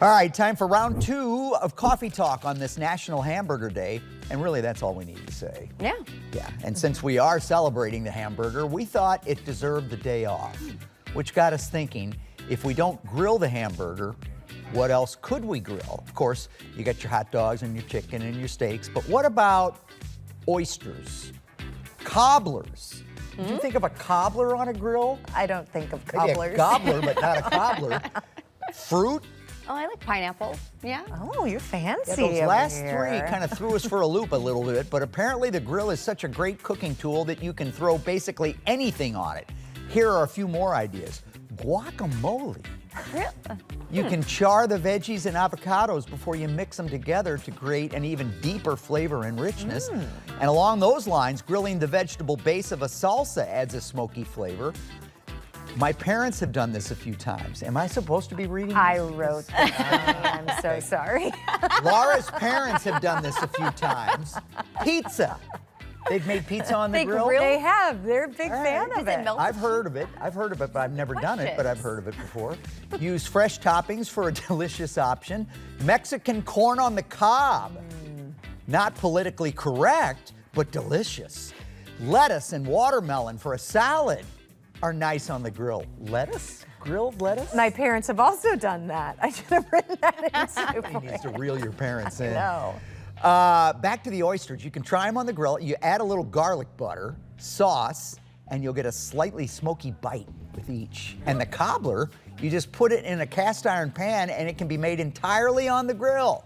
All right, time for round 2 of Coffee Talk on this National Hamburger Day. And really, that's all we need to say. Yeah. Yeah, and since we are celebrating the hamburger, we thought it deserved the day off, which got us thinking, if we don't grill the hamburger, what else could we grill? Of course, you got your hot dogs and your chicken and your steaks, but what about oysters, cobblers? Did you think of a cobbler on a grill? I don't think of Maybe cobblers. a gobbler, but not a cobbler. Fruit? Oh, I like pineapple. Yeah. Oh, you're fancy. Yeah, those over last here. 3 kind of threw us for a loop a little bit, but apparently the grill is such a great cooking tool that you can throw basically anything on it. Here are a few more ideas. Guacamole. You can char the veggies and avocados before you mix them together to create an even deeper flavor and richness. And along those lines, grilling the vegetable base of a salsa adds a smoky flavor. My parents have done this a few times. Am I supposed to be reading I this? wrote that. I'm so sorry. Laura's parents have done this a few times. Pizza. They've made pizza on the They grill. grill? They have. They're a big fan Does of it it. melt? I've heard of it, but I've never done it, but I've heard of it before. Use fresh toppings for a delicious option. Mexican corn on the cob. Not politically correct, but delicious. Lettuce and watermelon for a salad are nice on the grill. Lettuce? Grilled lettuce? My parents have also done that. I should have written that in. You need to reel your parents in. No. Back to the oysters. You can try them on the grill. You add a little garlic butter, sauce, and you'll get a slightly smoky bite with each. And the cobbler, you just put it in a cast iron pan and it can be made entirely on the grill.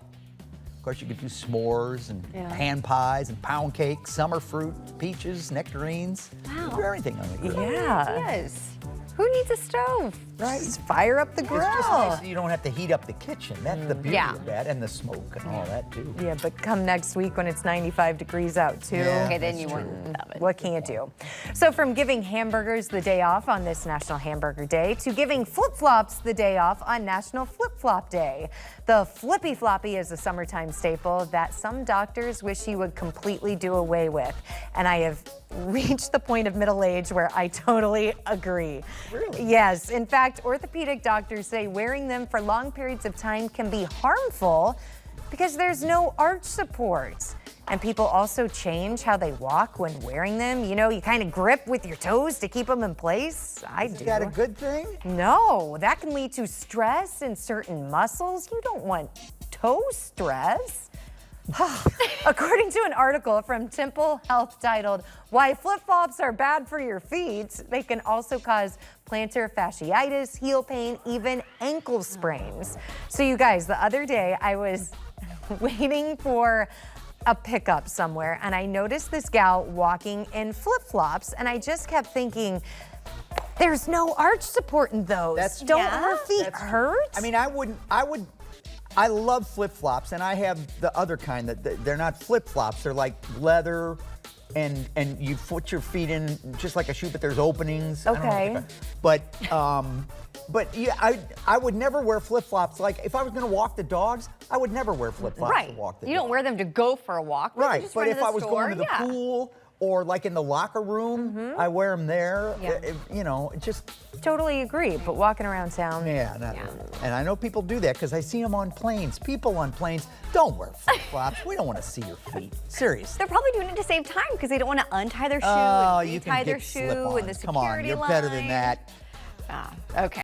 Of course, you could do s'mores and pan pies and pound cake, summer fruit, peaches, nectarines. Wow. You can do everything on the grill. Yeah. Yes. Who needs a stove? Right. Just fire up the grill. It's just nice that you don't have to heat up the kitchen. That's the beauty Yeah. of that, and the smoke and all that too. Yeah, but come next week when it's 95 degrees out too. Yeah. Okay, then you That's wouldn't have it. What can you do? So from giving hamburgers the day off on this National Hamburger Day to giving flip-flops the day off on National Flip-Flop Day. The flippy floppy is a summertime staple that some doctors wish you would completely do away with. And I have reached the point of middle age where I totally agree. Really? Yes. In fact, orthopedic doctors say wearing them for long periods of time can be harmful because there's no arch support. And people also change how they walk when wearing them. You know, you kind of grip with your toes to keep them in place. I do. Is that a good thing? No, that can lead to stress in certain muscles. You don't want toe stress. According to an article from Temple Health titled, Why Flip-Flops Are Bad for Your Feet, they can also cause plantar fasciitis, heel pain, even ankle sprains. So you guys, the other day I was waiting for a pickup somewhere and I noticed this gal walking in flip-flops and I just kept thinking, there's no arch support in those. Don't her feet hurt? I mean, I love flip-flops, and I have the other kind that they're not flip-flops. They're like leather, and you put your feet in just like a shoe, but there's openings. Okay. But yeah, I would never wear flip-flops. Like if I was going to walk the dogs, I would never wear flip-flops Right. to walk the You dogs. don't wear them to go for a walk. Right, Just but run to if the I was store, going to the pool or like in the locker room, I wear them there. Yeah. You know, it just. Totally agree, but walking around town. Yeah, and I know people do that because I see them on planes. People on planes don't wear flip-flops. We don't want to see your feet. Seriously. They're probably doing it to save time because they don't want to untie their shoe Oh, and you retie can their get shoe slip-ons. and the security Come on, you're better than line. that. Okay.